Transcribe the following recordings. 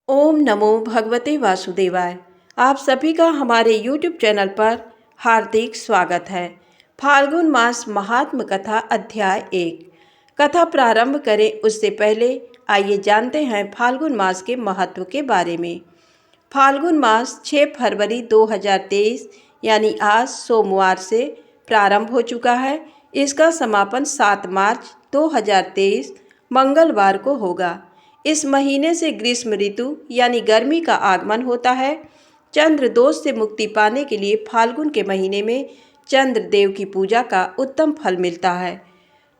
ओम नमो भगवते वासुदेवाय। आप सभी का हमारे YouTube चैनल पर हार्दिक स्वागत है। फाल्गुन मास महात्म कथा अध्याय 1। कथा प्रारंभ करें उससे पहले आइए जानते हैं फाल्गुन मास के महत्व के बारे में। फाल्गुन मास 6 फरवरी 2023 यानी आज सोमवार से प्रारंभ हो चुका है। इसका समापन 7 मार्च 2023 मंगलवार को होगा। इस महीने से ग्रीष्म ऋतु यानी गर्मी का आगमन होता है। चंद्र दोष से मुक्ति पाने के लिए फाल्गुन के महीने में चंद्र देव की पूजा का उत्तम फल मिलता है।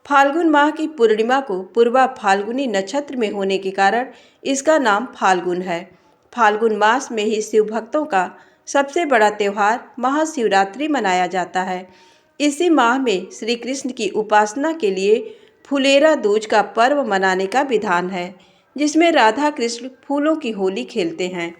फाल्गुन माह की पूर्णिमा को पूर्वा फाल्गुनी नक्षत्र में होने के कारण इसका नाम फाल्गुन है। फाल्गुन मास में ही शिव भक्तों का सबसे बड़ा त्यौहार महाशिवरात्रि मनाया जाता है। इसी माह में श्री कृष्ण की उपासना के लिए फुलेरा दूज का पर्व मनाने का विधान है, जिसमें राधा कृष्ण फूलों की होली खेलते हैं।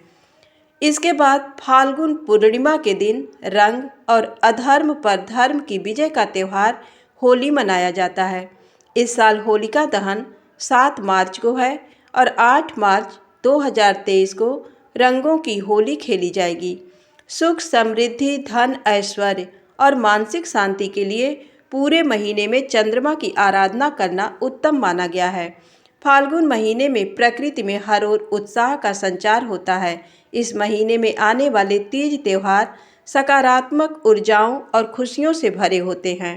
इसके बाद फाल्गुन पूर्णिमा के दिन रंग और अधर्म पर धर्म की विजय का त्यौहार होली मनाया जाता है। इस साल होलिका दहन 7 मार्च को है और 8 मार्च 2023 को रंगों की होली खेली जाएगी। सुख, समृद्धि, धन, ऐश्वर्य और मानसिक शांति के लिए पूरे महीने में चंद्रमा की आराधना करना उत्तम माना गया है। फाल्गुन महीने में प्रकृति में हर ओर उत्साह का संचार होता है। इस महीने में आने वाले तीज त्योहार सकारात्मक ऊर्जाओं और खुशियों से भरे होते हैं।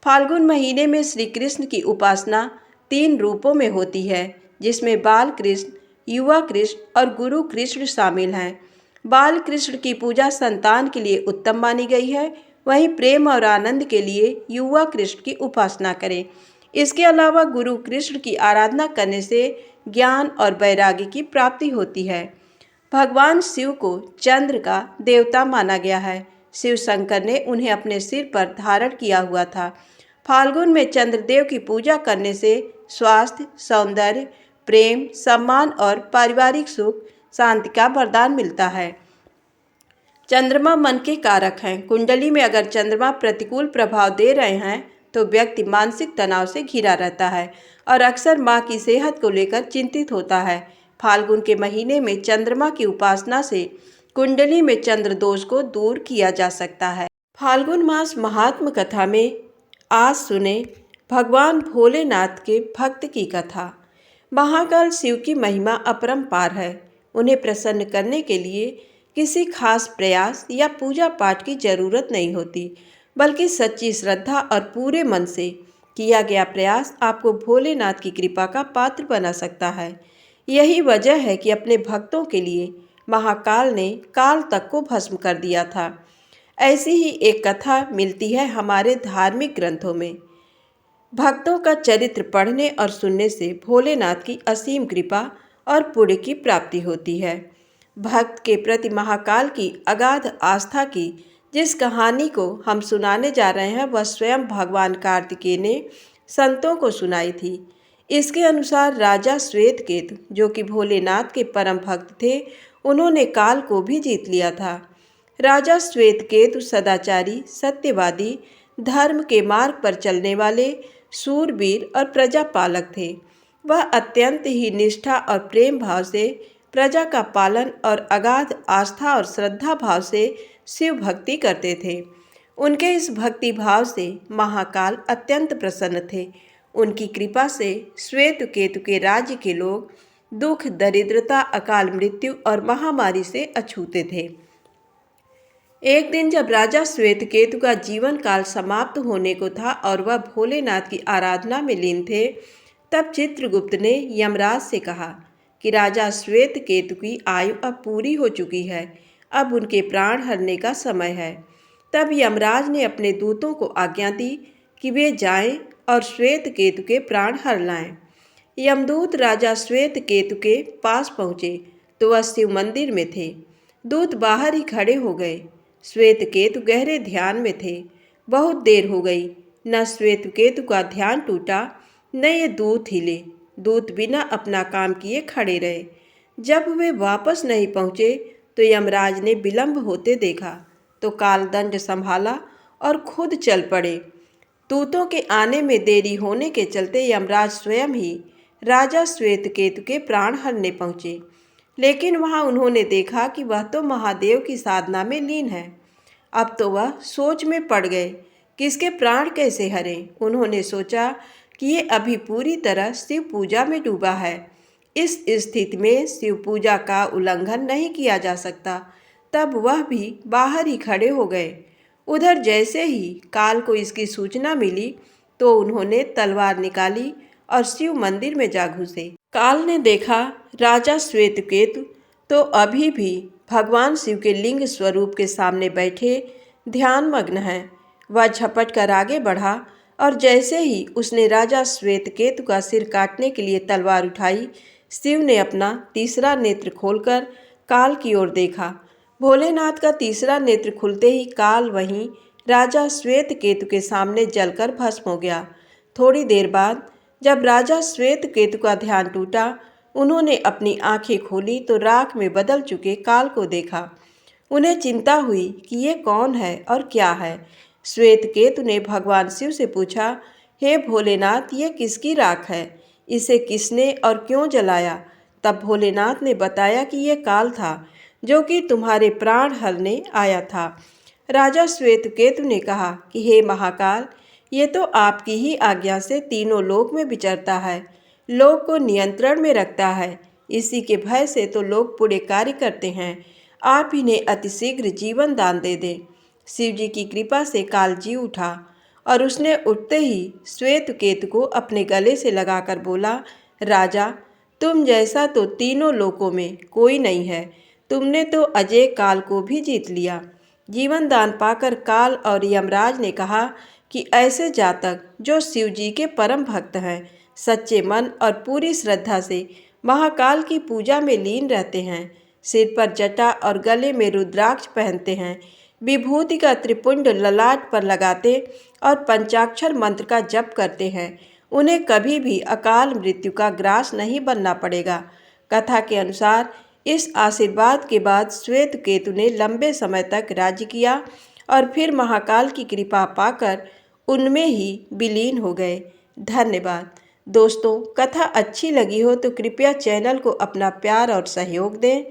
फाल्गुन महीने में श्री कृष्ण की उपासना 3 रूपों में होती है, जिसमें बाल कृष्ण, युवा कृष्ण और गुरु कृष्ण शामिल हैं। बाल कृष्ण की पूजा संतान के लिए उत्तम मानी गई है, वहीं प्रेम और आनंद के लिए युवा कृष्ण की उपासना करें। इसके अलावा गुरु कृष्ण की आराधना करने से ज्ञान और वैराग्य की प्राप्ति होती है। भगवान शिव को चंद्र का देवता माना गया है। शिव शंकर ने उन्हें अपने सिर पर धारण किया हुआ था। फाल्गुन में चंद्रदेव की पूजा करने से स्वास्थ्य, सौंदर्य, प्रेम, सम्मान और पारिवारिक सुख शांति का वरदान मिलता है। चंद्रमा मन के कारक हैं। कुंडली में अगर चंद्रमा प्रतिकूल प्रभाव दे रहे हैं तो व्यक्ति मानसिक तनाव से घिरा रहता है और अक्सर मां की सेहत को लेकर चिंतित होता है। फाल्गुन के महीने में चंद्रमा की उपासना से कुंडली में चंद्र दोष को दूर किया जा सकता है। फाल्गुन मास महात्म कथा में आज सुने भगवान भोलेनाथ के भक्त की कथा। महाकाल शिव की महिमा अपरंपार है। उन्हें प्रसन्न करने के लिए किसी खास प्रयास या पूजा पाठ की जरूरत नहीं होती, बल्कि सच्ची श्रद्धा और पूरे मन से किया गया प्रयास आपको भोलेनाथ की कृपा का पात्र बना सकता है। यही वजह है कि अपने भक्तों के लिए महाकाल ने काल तक को भस्म कर दिया था। ऐसी ही एक कथा मिलती है हमारे धार्मिक ग्रंथों में। भक्तों का चरित्र पढ़ने और सुनने से भोलेनाथ की असीम कृपा और पुण्य की प्राप्ति होती है। भक्त के प्रति महाकाल की अगाध आस्था की जिस कहानी को हम सुनाने जा रहे हैं वह स्वयं भगवान कार्तिकेय ने संतों को सुनाई थी। इसके अनुसार राजा श्वेतकेतु, जो कि भोलेनाथ के परम भक्त थे, उन्होंने काल को भी जीत लिया था। राजा श्वेतकेतु सदाचारी, सत्यवादी, धर्म के मार्ग पर चलने वाले सूरवीर और प्रजापालक थे। वह अत्यंत ही निष्ठा और प्रेम भाव से प्रजा का पालन और अगाध आस्था और श्रद्धा भाव से शिव भक्ति करते थे। उनके इस भक्ति भाव से महाकाल अत्यंत प्रसन्न थे। उनकी कृपा से श्वेतकेतु के राज्य के लोग दुख, दरिद्रता, अकाल मृत्यु और महामारी से अछूते थे। एक दिन जब राजा श्वेतकेतु का जीवन काल समाप्त होने को था और वह भोलेनाथ की आराधना में लीन थे, तब चित्रगुप्त ने यमराज से कहा कि राजा श्वेतकेतु की आयु अब पूरी हो चुकी है, अब उनके प्राण हरने का समय है। तब यमराज ने अपने दूतों को आज्ञा दी कि वे जाएं और श्वेतकेतु के प्राण हर लाएं। यमदूत राजा श्वेतकेतु के पास पहुँचे तो वह शिव मंदिर में थे। दूत बाहर ही खड़े हो गए। श्वेतकेतु गहरे ध्यान में थे। बहुत देर हो गई, न श्वेतकेतु का ध्यान टूटा न ये दूत हिले। दूत बिना अपना काम किए खड़े रहे। जब वे वापस नहीं पहुँचे तो यमराज ने विलंब होते देखा तो कालदंड संभाला और खुद चल पड़े। दूतों के आने में देरी होने के चलते यमराज स्वयं ही राजा श्वेतकेतु के प्राण हरने पहुँचे। लेकिन वहाँ उन्होंने देखा कि वह तो महादेव की साधना में लीन है। अब तो वह सोच में पड़ गए कि इसके प्राण कैसे हरें। उन्होंने सोचा कि ये अभी पूरी तरह शिव पूजा में डूबा है। इस स्थिति में शिव पूजा का उल्लंघन नहीं किया जा सकता। तब वह भी बाहर ही खड़े हो गए। उधर जैसे ही काल को इसकी सूचना मिली तो उन्होंने तलवार निकाली और शिव मंदिर में जा घुसे। काल ने देखा राजा श्वेतकेतु तो अभी भी भगवान शिव के लिंग स्वरूप के सामने बैठे ध्यान मग्न है। वह झपट कर आगे बढ़ा और जैसे ही उसने राजा श्वेतकेतु का सिर काटने के लिए तलवार उठाई, शिव ने अपना तीसरा नेत्र खोलकर काल की ओर देखा। भोलेनाथ का तीसरा नेत्र खुलते ही काल वहीं राजा श्वेतकेतु के सामने जलकर भस्म हो गया। थोड़ी देर बाद जब राजा श्वेतकेतु का ध्यान टूटा, उन्होंने अपनी आंखें खोली तो राख में बदल चुके काल को देखा। उन्हें चिंता हुई कि ये कौन है और क्या है। श्वेतकेतु ने भगवान शिव से पूछा, हे भोलेनाथ, ये किसकी राख है? इसे किसने और क्यों जलाया? तब भोलेनाथ ने बताया कि ये काल था जो कि तुम्हारे प्राण हरने आया था। राजा श्वेतकेतु ने कहा कि हे महाकाल, ये तो आपकी ही आज्ञा से तीनों लोक में विचरता है, लोक को नियंत्रण में रखता है। इसी के भय से तो लोग पुण्य कार्य करते हैं। आप इन्हें अतिशीघ्र जीवन दान दे दें। शिव जी की कृपा से काल जी उठा और उसने उठते ही श्वेतकेतु को अपने गले से लगाकर बोला, राजा, तुम जैसा तो तीनों लोकों में कोई नहीं है। तुमने तो अजय काल को भी जीत लिया। जीवन दान पाकर काल और यमराज ने कहा कि ऐसे जातक जो शिव जी के परम भक्त हैं, सच्चे मन और पूरी श्रद्धा से महाकाल की पूजा में लीन रहते हैं, सिर पर जटा और गले में रुद्राक्ष पहनते हैं, विभूति का त्रिपुंड ललाट पर लगाते और पंचाक्षर मंत्र का जप करते हैं, उन्हें कभी भी अकाल मृत्यु का ग्रास नहीं बनना पड़ेगा। कथा के अनुसार इस आशीर्वाद के बाद श्वेतकेतु ने लंबे समय तक राज्य किया और फिर महाकाल की कृपा पाकर उनमें ही विलीन हो गए। धन्यवाद। दोस्तों, कथा अच्छी लगी हो तो कृपया चैनल को अपना प्यार और सहयोग दें।